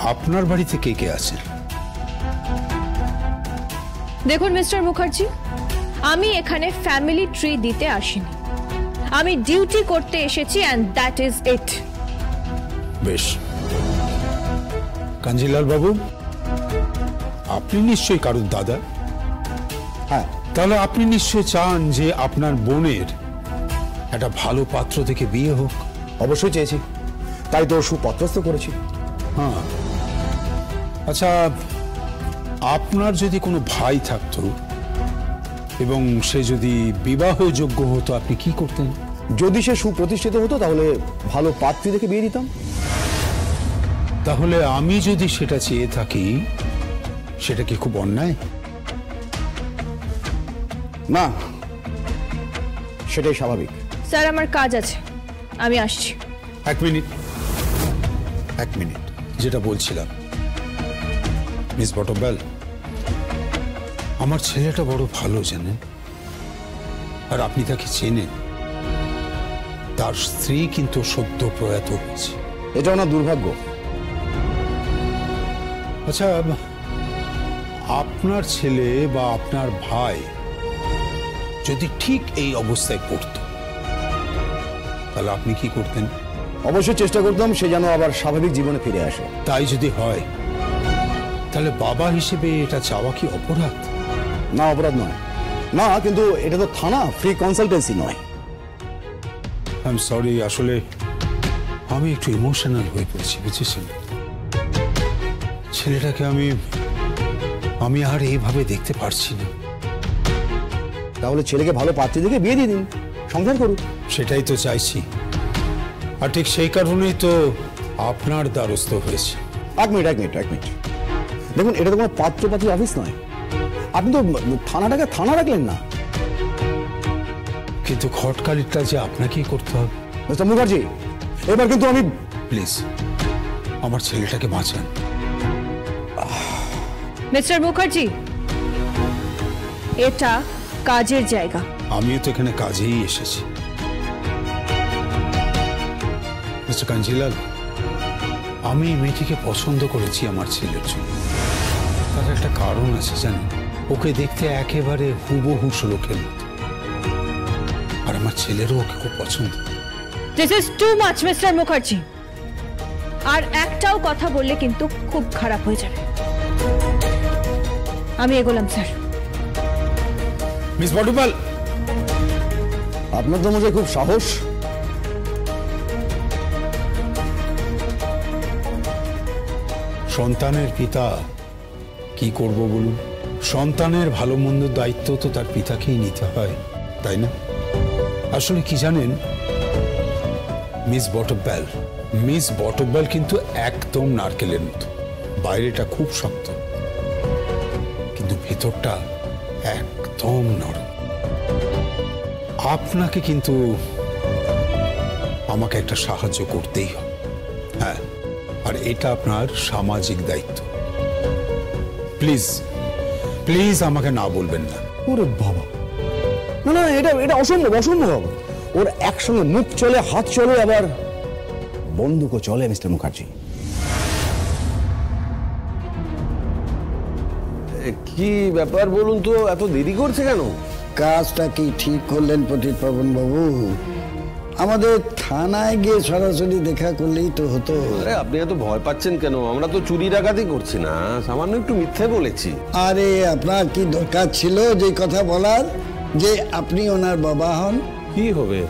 আপনার বাড়িতে কে কে আছেন? দেখুন মিস্টার মুখার্জি, আমি এখানে ফ্যামিলি ট্রি দিতে আসিনি, আমি ডিউটি করতে এসেছি এন্ড দ্যাট ইজ ইট। বেশ, কাঞ্জিলাল বাবু, আপনি নিশ্চয়ই কারুর দাদা। হ্যাঁ। তাহলে আপনি নিশ্চয়ই চান যে আপনার বোনের একটা ভালো পাত্র থেকে বিয়ে হোক। অবশ্যই চেয়েছি, তাই তো সুপত্রস্থ করেছি। হ্যাঁ, আচ্ছা, আপনার যদি কোনো ভাই থাকতো এবং সে যদি বিবাহযোগ্য হতো, আপনি কি করতেন? যদি সে সুপ্রতিষ্ঠিত হতো তাহলে ভালো পাত্রী দেখে বিয়ে দিতাম। তাহলে আমি যদি সেটা চেয়ে থাকি, সেটা কি খুব অন্যায়? না, সেটাই স্বাভাবিক। স্যার, আমার কাজ আছে, আমি আসছি। এক মিনিট, যেটা বলছিলাম, মিস বটবেল, আমার ছেলেটা বড় ভালো জানেন, আর আপনি তাকে চেনেন। তার স্ত্রী কিন্তু সদ্য প্রয়াত হয়েছে। এটা ওনার দুর্ভাগ্য। আচ্ছা, আপনার ছেলে বা আপনার ভাই যদি ঠিক এই অবস্থায় পড়ত, তাহলে আপনি কি করতেন? অবশ্যই চেষ্টা করতাম সে যেন আবার স্বাভাবিক জীবনে ফিরে আসে। তাই যদি হয়, তাহলে বাবা হিসেবে এটা চাওয়া কি অপরাধ? না, অপরাধ নয়। না, কিন্তু এটা তো থানা, ফ্রি কনসালটেন্সি নয়। আই এম সরি, আসলে আমি একটু ইমোশনাল হয়ে পড়েছি, বুঝেছেন? ছেলেটাকে আমি আর এইভাবে দেখতে পারছি না। তাহলে ছেলেকে ভালো পাত্রী দেখে বিয়ে দিয়ে দিন, সংসার করুন। সেটাই তো চাইছি, আর ঠিক সেই কারণেই তো আপনার দ্বারস্থ হয়েছে। এক মিনিট, দেখুন, এটা তো কোনো পাত্রপাত্রী অফিস নয়। আপনি তো থানাটাকে থানা রাখলেন না। কিন্তু খটকালিটা যে আপনাকেই করতে হবে। মিস্টার মুখার্জি, এবার কিন্তু আমি... প্লিজ, আমার ছেলেটাকে বাঁচান। মিস্টার মুখার্জি, এটা কাজের জায়গা। আমিও তো এখানে কাজেই এসেছি। মিস্টার কাঞ্জিলাল, আমি মেয়েটিকে পছন্দ করেছি আমার ছেলের জন্য। তার একটা কারণ আছে জানেন, ওকে দেখতে একেবারে হুবহু শ্লোকের মতো, আর আমার ছেলেরও ওকে খুব পছন্দ। This is too much mister Mukherjee, আর একটাও কথা বললে কিন্তু খুব খারাপ হয়ে যাবে। আমি এগোলাম স্যার। মিস বটবেল, আপনার তো মধ্যে খুব সাহস। সন্তানের পিতা কি করব বলুন? সন্তানের ভালো মন্দ দায়িত্ব তো তার পিতাকেই নিতে হয়, তাই না? আসলে কি জানেন মিস বটবেল কিন্তু একদম নারকেলের মতো। বাইরেটা খুব শক্ত, কিন্তু ভেতরটা একদম নরম। আপনাকে কিন্তু আমাকে একটা সাহায্য করতেই হবে। হ্যাঁ, আর এটা আপনার সামাজিক দায়িত্ব। প্লিজ আমাকে না বলবেন না। ওরে বাবা, না, এটা অসম্ভব। ওর একসঙ্গে মুখ চলে, হাত চলে, আবার বন্দুকও চলে। মিস্টার মুখার্জি, কি ব্যাপার বলুন তো, এত দেরি করছে কেন? কাজটা কি ঠিক করলেন পণ্ডিত পবন বাবু? আমাদের থানায় গিয়ে সরাসরি দেখা করলেই তো হতো। আরে আপনি এত ভয় পাচ্ছেন কেন? আমরা তো চুরি ডাকাতি করছি না, সামান্য একটু মিথ্যে বলেছি। আরে আপনার কি দরকার ছিল যে কথা বলার যে আপনি ওনার বাবা হন? কি হবে?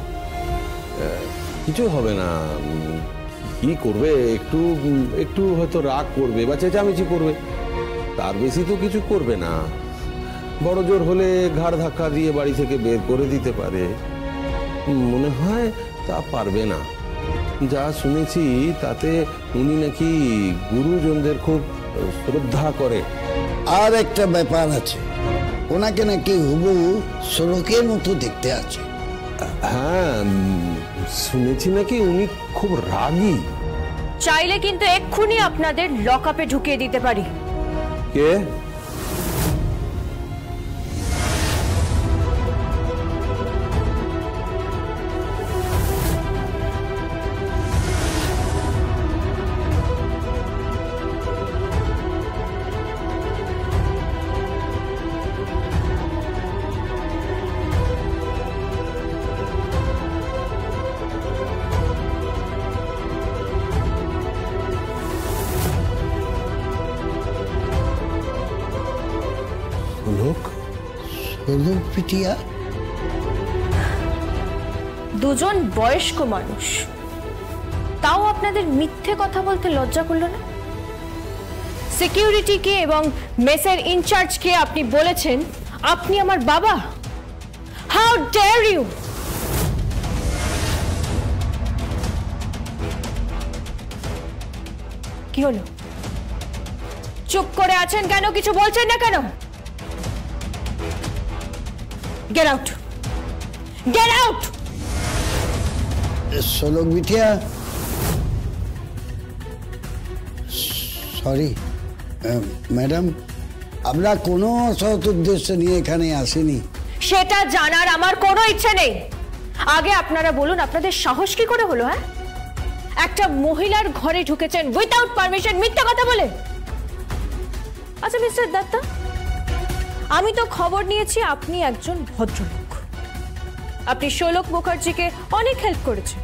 কিছু হবে না। কি করবে? একটু হয়তো রাগ করবে বা চেঁচামেচি করবে, তার বেশি তো কিছু করবে না। বড় জোর হলে ঘাড় ধাক্কা দিয়ে বাড়ি থেকে বের করে দিতে পারে। মনে হয় তা পারবে না। যা শুনেছি তাতে উনি নাকি গুরুজনদের খুব শ্রদ্ধা করে। আর একটা ব্যাপার আছে, ওনাকে নাকি হুবহু শ্লোকের মতো দেখতে আছে। হ্যাঁ, শুনেছি নাকি উনি খুব রাগী। চাইলে কিন্তু এক্ষুনি আপনাদের লকআপে ঢুকিয়ে দিতে পারি। কে? সোলক বিটিয়া? দুজন বয়স্ক মানুষ, তাও আপনাদের মিথ্যে কথা বলতে লজ্জা করলো না? সিকিউরিটিকে এবং মেসের ইনচার্জকে আপনি বলেছেন আপনি আমার বাবা। How dare you! কি হলো? চুপ করে আছেন কেন? কিছু বলছেন না কেন? Get out! Get out! সোলক বিটিয়া, সরি ম্যাডাম, আমরা কোনো সৎ উদ্দেশ্য নিয়ে এখানে আসিনি। সেটা জানার আমার কোনো ইচ্ছা নেই। আগে আপনারা বলুন, আপনাদের সাহস কি করে হলো? হ্যাঁ, একটা মহিলার ঘরে ঢুকেছেন উইথাউট পারমিশন, মিথ্যা কথা বলে। আচ্ছা মিস্টার দত্তা, আমি তো খবর নিয়েছি আপনি একজন ভদ্রলোক। আপনি সোলক মুখার্জিকে অনেক হেল্প করেছেন।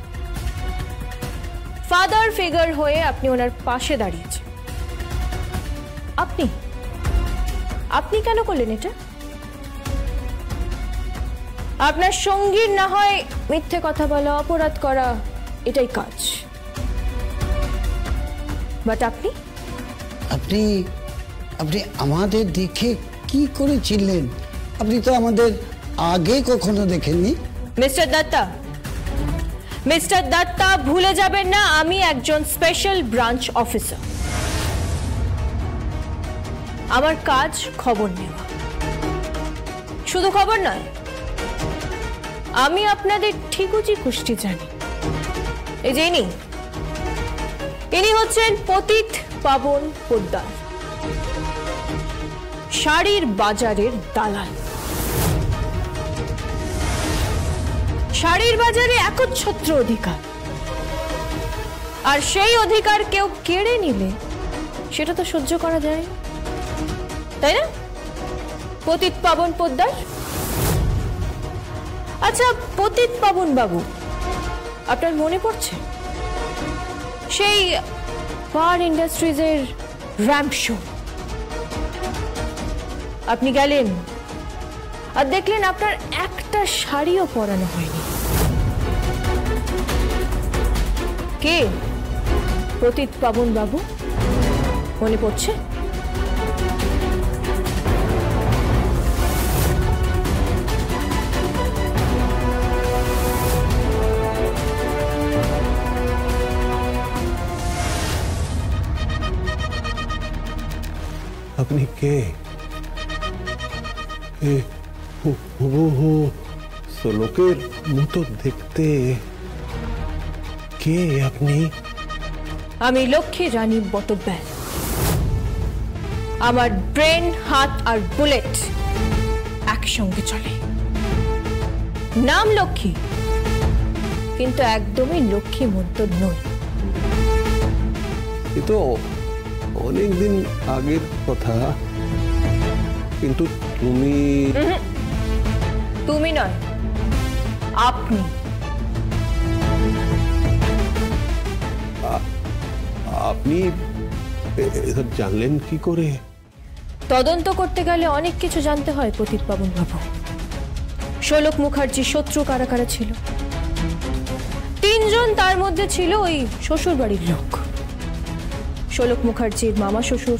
ফাদার ফিগার হয়ে আপনি ওনার পাশে দাঁড়িয়েছেন। আপনি কেন করলেন এটা? আপনার সঙ্গীর না হয় মিথ্যে কথা বলা, অপরাধ করা, এটাই কাজ। বাট আপনি আপনি আপনি আমাদের দেখে কি করে চিনলেন? আপনি তো আমাদের আগে কখনো দেখেননি। মিস্টার দত্তা, ভুলে যাবেন না আমি একজন স্পেশাল ব্রাঞ্চ অফিসার। আমার কাজ খবর নেওয়া। শুধু খবর নয়, আমি আপনাদের ঠিকুজি কুষ্টি জানি। এই যে ইনি হচ্ছেন পতিত পাবন পোদ্দার, শাড়ির বাজারের দালাল। শাড়ির বাজারে একচ্ছত্র অধিকার, আর সেই অধিকার কেউ কেড়ে নিলে সেটা তো সহ্য করা যায়, তাই না পতিত পাবন পোদ্দার? আচ্ছা পতিত পাবন বাবু, আপনার মনে পড়ছে সেই পার ইন্ডাস্ট্রিজের র্যাম্প শো? আপনি গেলেন আর দেখলেন আপনার একটা শাড়িও পরানো হয়নি। কে পতিত পাবন বাবু? মনে পড়ছে? আপনি কে? সোলকের মতো দেখতে। কে আপনি? আমি লক্ষ্মী রানী বটব্যাল। আমার ব্রেন, হাত আর বুলেট একসঙ্গে চলে। নাম লক্ষ্মী, কিন্তু একদমই লক্ষ্মী মন্ত নই। এ তো অনেকদিন আগের কথা, কিন্তু তুমি নয়, আপনি। আপনি এসব জানলেন কি করে? তদন্ত করতে গেলে অনেক কিছু জানতে হয় পতিত পাবন বাবু। সোলক মুখার্জির শত্রু কারা কারা ছিল? 3 জন, তার মধ্যে ছিল ওই শ্বশুর বাড়ির লোক। সোলক মুখার্জির মামা শ্বশুর,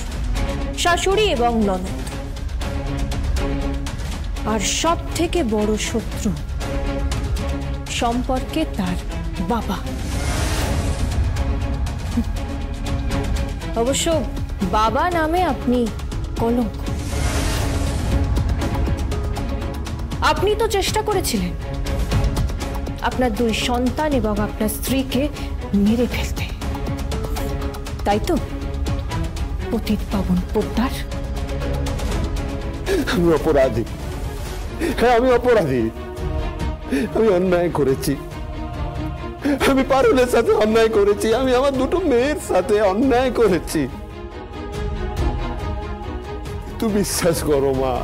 শাশুড়ি এবং ননদ। আর সব থেকে বড় শত্রু সম্পর্কে তার বাবা। অবশ্য বাবা নামে আপনি কলঙ্ক। আপনি তো চেষ্টা করেছিলেন আপনার 2 সন্তান এবং আপনার স্ত্রীকে মেরে ফেলতে, তাই তো পতিত পাবন পোদ্দার? আমি অপরাধী। হ্যাঁ, আমি অপরাধী। আমি অন্যায় করেছি। আমি পারুলের সাথে অন্যায় করেছি। আমি আমার 2 মেয়ের সাথে অন্যায় করেছি। তুই বিশ্বাস করো মা,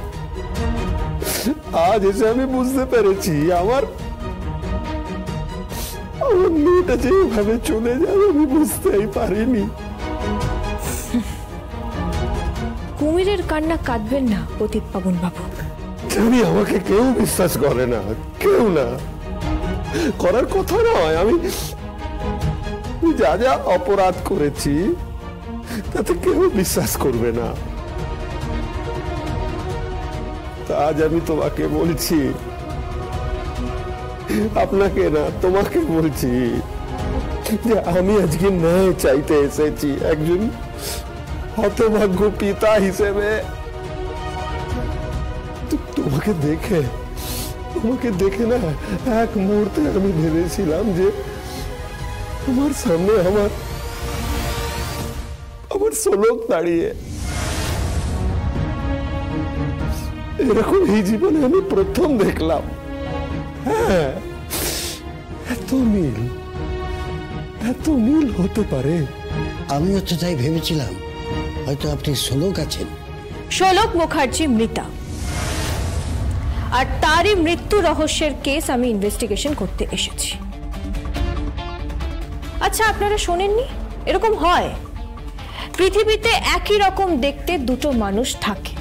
আজ এসে আমি বুঝতে পেরেছি আমার মেয়েটা যেভাবে চলে যাবে আমি বুঝতেই পারিনি। কুমিরের কান্না কাঁদবেন না পতিত পাবন বাবু। জানি আমাকে কেউ বিশ্বাস করে না, কেউ না, করার কথা নয়। আমি যা যা অপরাধ করেছি তাতে কেউ বিশ্বাস করবে না। আজ আমি তোমাকে বলছি, আপনাকে না তোমাকে বলছি যে আমি আজকে ন্যায় চাইতে এসেছি একজন হতভাগ্য পিতা হিসেবে। তোমাকে দেখে না এক মুহূর্তে আমি ভেবেছিলাম যে আমার সামনে আমার সোলক দাঁড়িয়ে। এরকম এই জীবনে আমি প্রথম দেখলাম। হ্যাঁ, এত মিল হতে পারে। আমিও তো তাই ভেবেছিলাম, হয়তো আপনি সোলক আছেন। সোলক মুখার্জি মৃতা, আর তারই মৃত্যু রহস্যের কেস আমি ইনভেস্টিগেশন করতে এসেছি। আচ্ছা, আপনারা শোনেননি এরকম হয়? পৃথিবীতে একই রকম দেখতে দুটো মানুষ থাকে।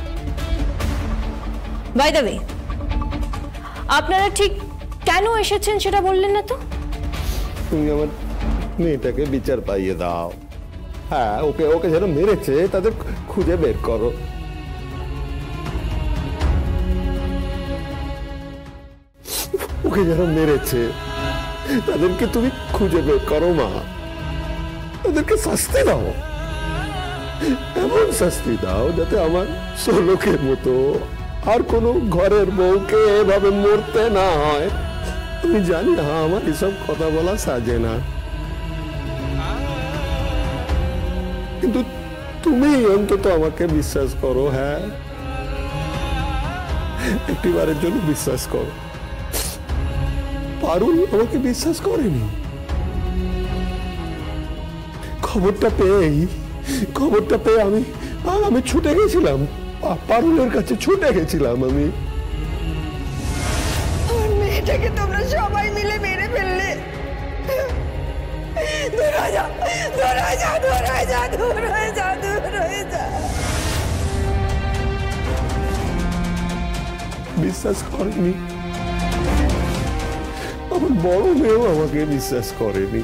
বাই দ্য ওয়ে, আপনারা ঠিক কেন এসেছেন সেটা বললেন না তো? তুমি আমার মেয়েটাকে বিচার পাইয়ে দাও। হ্যাঁ, ওকে যারা মেরেছে তাদের খুঁজে বের করো। ওকে যারা মেরেছে তাদেরকে তুমি খুঁজে বের করো মা, তাদেরকে শাস্তি দাও, এমন শাস্তি দাও যাতে আমার সোলকের মতো আর কোনো ঘরের বউকে এভাবে মরতে না হয়। আমি জানি না আমার এসব কথা বলা সাজে না, কিন্তু তুমি অন্তত আমাকে বিশ্বাস করো। হ্যাঁ, একটিবারের জন্য বিশ্বাস করো। পারুল আমাকে বিশ্বাস করেনি। খবরটা পেয়ে আমি ছুটে গেছিলাম, পারুলের কাছে ছুটে গেছিলাম। আমি আমার মেয়েটাকে তোমরা সবাই মিলে মেরে ফেললে। দূর হয়ে যা, দূর হয়ে যা, দূর হয়ে যা, দূর হয়ে যা, দূর হয়ে যা। বিশ্বাস করেনি, আমার বড় মেয়েও আমাকে বিশ্বাস করেনি।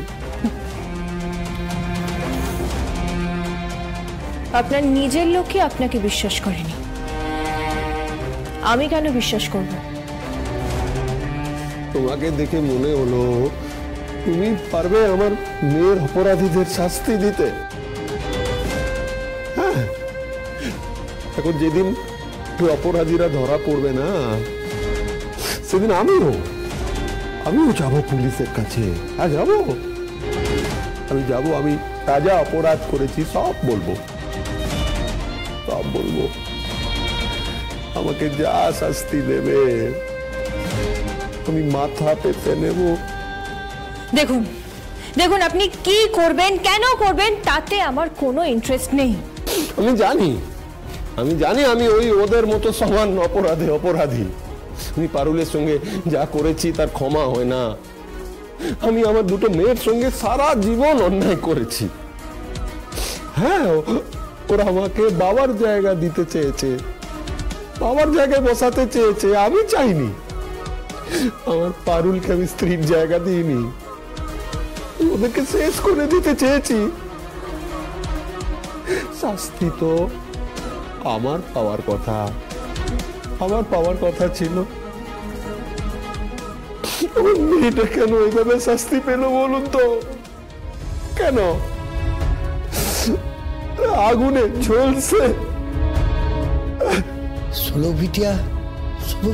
আপনার নিজের লোকই আপনাকে বিশ্বাস করেনি, আমি কেন বিশ্বাস করব? তোমাকে দেখে মনে হলো তুমি পারবে আমার মেয়ের অপরাধীদের শাস্তি দিতে। হ্যাঁ, এখন যেদিন অপরাধীরা ধরা পড়বে না, সেদিন আমিও যাব পুলিশের কাছে। হ্যাঁ, যাব, আমি তাজা অপরাধ করেছি সব বলবো। আমাকে যা শাস্তি দেবে আমি মাথা পেতে নেব। দেখুন আপনি কি করবেন, কেন করবেন, তাতে আমার কোনো ইন্টারেস্ট নেই। আমি জানি আমি ওদের মতো সমান অপরাধী। আমি পারুলের সঙ্গে যা করেছি তার ক্ষমা হয় না। আমি আমার দুটো মেয়ের সঙ্গে সারা জীবন অন্যায় করেছি। হ্যাঁ, ওরা আমাকে বাবার জায়গা দিতে চেয়েছে, বাবার জায়গায় বসাতে চেয়েছে, আমি চাইনি। আমার পারুলকে আমি স্ত্রীর জায়গা দিইনি, ওদেরকে শেষ করে দিতে চেয়েছি। শাস্তি তো আমার পাওয়ার কথা ছিল। আমার মেয়েটা কেন এইভাবে শাস্তি পেল বলুন তো? কেন? আগুনে ঝলসে। সোলক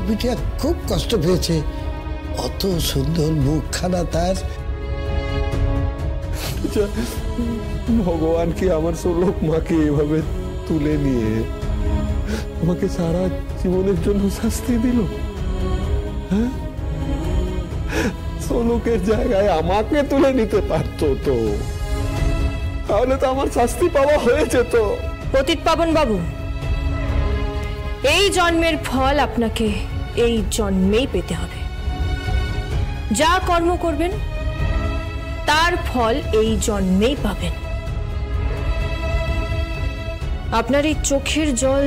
বিটিয়া খুব কষ্ট পেয়েছে। অত সুন্দর মুখখানা তার। ভগবান কি আমার সোলক মাকে এভাবে তুলে নিয়ে আমাকে সারা জীবনের জন্য শাস্তি দিল? হ্যাঁ, সোলকের জায়গায় আমাকে তুলে নিতে পারতো তো, তাহলে তো আমার শাস্তি পাওয়া হয়ে যেত। পতিত পাবন বাবু, এই জন্মের ফল আপনাকে এই জন্মেই পেতে হবে। যা কর্ম করবেন তার ফল এই জন্মেই পাবেন। আপনার এই চোখের জল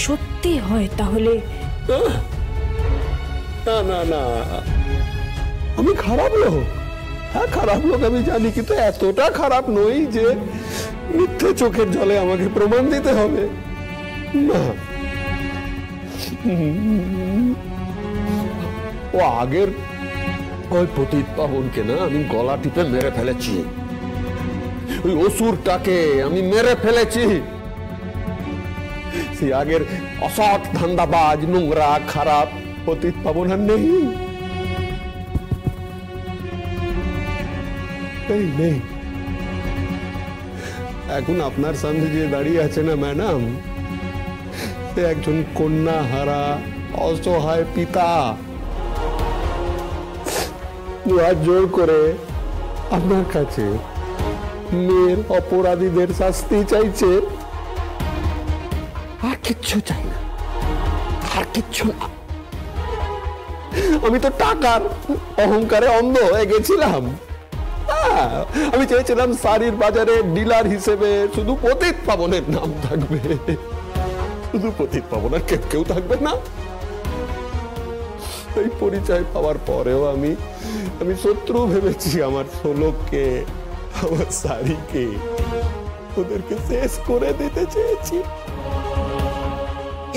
সত্যি হয় তাহলে না না না, আমি খারাপ লোক, হ্যাঁ খারাপ লোক আমি জানি, কিন্তু এতটা খারাপ নই যে মিথ্যে চোখের জলে আমাকে প্রমাণ দিতে হবে। না, ও আগের ওই পতিত পাবনকে না আমি গলা টিপে মেরে ফেলেছি, ওই অসুরটাকে আমি মেরে ফেলেছি। সেই আগের অসৎ ধান্দাবাজ নোংরা খারাপ পতিত পাবন আর নেই, নেই। এখন আপনার সামনে যে দাঁড়িয়ে আছে না ম্যাডাম, সে একজন কন্যা হারা অসহায় পিতা, হাত জোর করে আপনার কাছে মেয়ের অপরাধীদের শাস্তি চাইছে, আর কিচ্ছু চাই না, আর কিচ্ছু না। আমি তো টাকার অহংকারে অন্ধ হয়ে গেছিলাম। আমি চেয়েছিলাম শাড়ির বাজারে ডিলার হিসেবে শুধু পতিত পাবনের নাম থাকবে, শুধু পতিত পাবন, আর কেউ থাকবে না। এই পরিচয় পাওয়ার পরেও আমি শত্রু ভেবেছি আমার ষোলককে, আমার শাড়িকে, ওদেরকে শেষ করে দিতে চেয়েছি।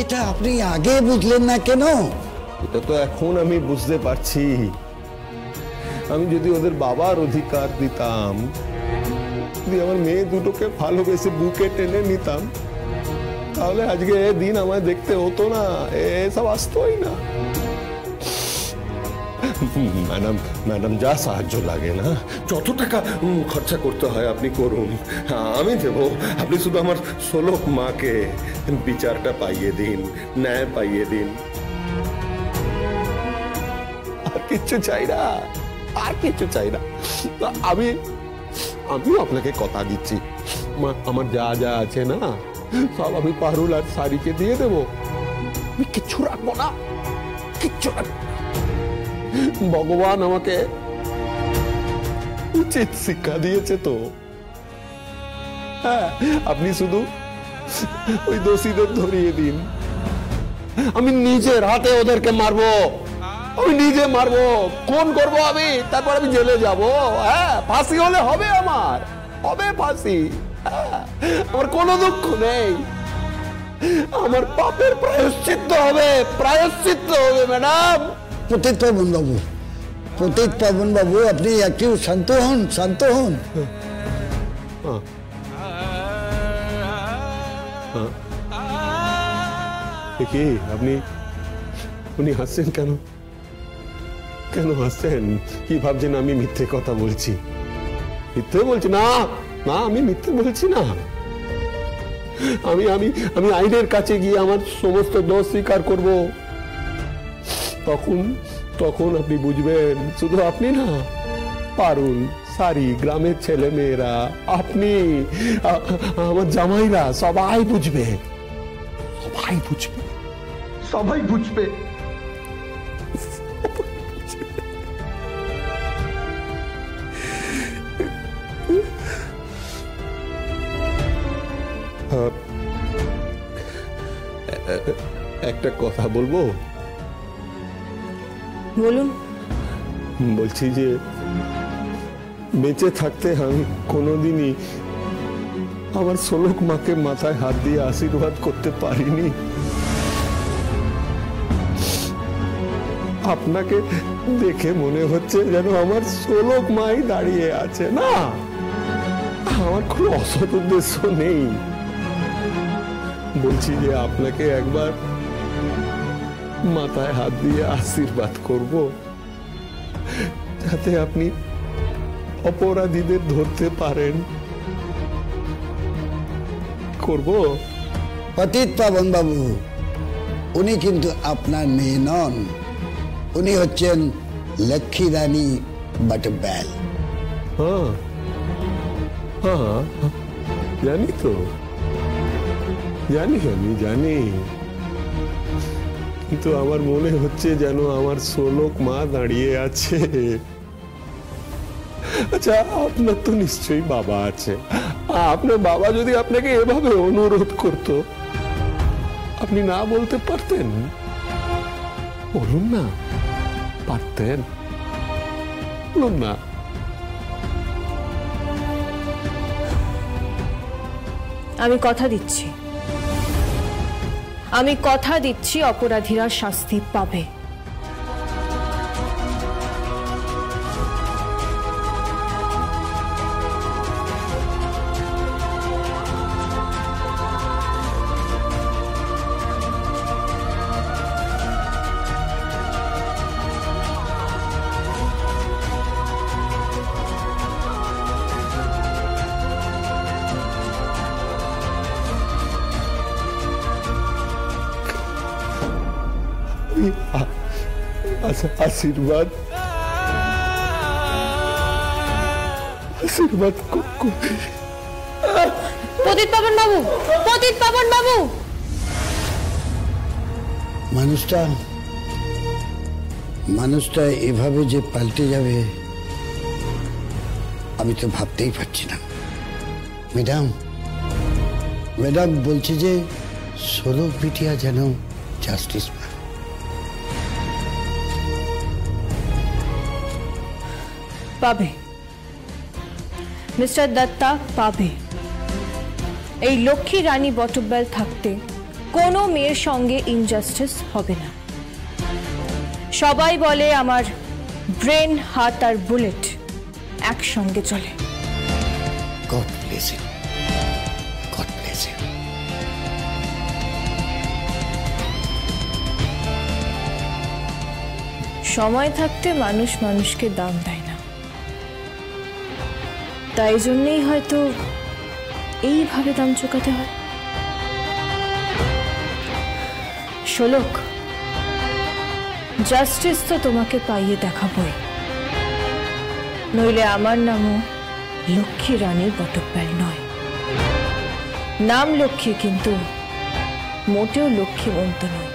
এটা আপনি আগে বুঝলেন না কেন? এটা তো এখন আমি বুঝতে পারছি। আমি যদি ওদের বাবার অধিকার দিতাম, যদি আমার মেয়ে দুটোকে ভালোবেসে বুকে টেনে নিতাম, তাহলে আজকে দিন আমায় দেখতে হতো না, এসব আসতোই না। ম্যাডাম যা সাহায্য লাগে না, যত টাকা খরচা করতে হয় আপনি করুন, আমি দেব। আপনি শুধু আমার ষোলক মাকে বিচারটা পাইয়ে দিন, ন্যায় পাইয়ে দিন, আর কিচ্ছু চাই না, আর কিচ্ছু চাই না। আমিও আপনাকে কথা দিচ্ছি, আমার যা যা আছে না সব আমি পারুল আর শাড়িকে দিয়ে দেবো, আমি কিচ্ছু রাখবো না, কিচ্ছু রাখবো। ভগবান আমাকে উচিত শিক্ষা দিয়েছে তো। হ্যাঁ, আপনি শুধু ওই দোষীদের ধরিয়ে দিন, আমি নিজের হাতে ওদেরকে মারবো, আমি নিজে মারবো, খুন করবো আমি, তারপর আমি জেলে যাবো। হ্যাঁ, ফাঁসি হলে হবে, আমার হবে ফাঁসি। আমার কোনো দুঃখ নেই, আমার পাপের প্রায়শ্চিত্ত হবে, প্রায়শ্চিত্ত হবে ম্যাডাম। পতিত পাবন বাবু, পতিত পাবন বাবু, আপনি একটু শান্ত হন, শান্ত হন। কি আপনি হাসছেন কেন? কেন হাসছেন? কি ভাবছেন আমি মিথ্যে কথা বলছি? মিথ্যে বলছি না, না আমি মিথ্যে বলছি না। আমি আইনের কাছে গিয়ে আমার সমস্ত দোষ স্বীকার করব, তখন আপনি বুঝবেন। শুধু আপনি না, পারুল, সারি, গ্রামের ছেলে মেয়েরা, আপনি, আমার জামাইরা, সবাই বুঝবে, সবাই বুঝবে, সবাই বুঝবে। একটা কথা বলবো? বলুন। বলছি যে বেঁচে থাকতে আমি কোনোদিনই আমার ষোলক মাকে মাথায় হাত দিয়ে আশীর্বাদ করতে পারিনি। আপনাকে দেখে মনে হচ্ছে যেন আমার ষোলক মাই দাঁড়িয়ে আছে। না, আমার কোনো অসৎ উদ্দেশ্য নেই। বলছি যে আপনাকে একবার মাথায় হাত দিয়ে আশীর্বাদ করব, যাতে আপনি অপরাধীদের ধরতে পারেন। করব? পতিত পাবন বাবু, উনি কিন্তু আপনার মেয়ে নন, উনি হচ্ছেন লক্ষ্মী রানী বটব্যাল। হ্যাঁ হ্যাঁ, জানি তো, জানি, কিন্তু আমার মনে হচ্ছে যেন আমার ষোলক মা দাঁড়িয়ে আছে। আচ্ছা, আপনার তো নিশ্চয়ই বাবা আছে। আপনার বাবা যদি আপনাকে এভাবে অনুরোধ করতো, আপনি না বলতে পারতেন? বলুন না, পারতেন, বলুন না। আমি কথা দিচ্ছি, আমি কথা দিচ্ছি অপরাধীরা শাস্তি পাবে। আশীর্বাদ আশীর্বাদ পতিত পাবন বাবু, পতিত পাবন বাবু। মানুষটা এভাবে যে পাল্টে যাবে আমি তো ভাবতেই পারছি না। ম্যাডাম বলছে যে ষোলক বিটিয়া যেন জাস্টিস পায়। পাবে মিস্টার দত্তা, পাবে। এই লক্ষ্মী রানী বটব্যাল থাকতে কোনো মেয়ের সঙ্গে ইনজাস্টিস হবে না। সবাই বলে আমার ব্রেন, হাত আর বুলেট একসঙ্গে চলে। God bless him, god bless him. সময় থাকতে মানুষ মানুষকে দাম দেয় না, তাই জন্যই হয়তো এইভাবে দাম চুকাতে হয়। ষোলক, জাস্টিস তো তোমাকে পাইয়ে দেখাবই, নইলে আমার নামও লক্ষ্মী রানী বটব্যাল নয়। নাম লক্ষ্মী, কিন্তু মোটেও লক্ষ্মীবন্ত নয়।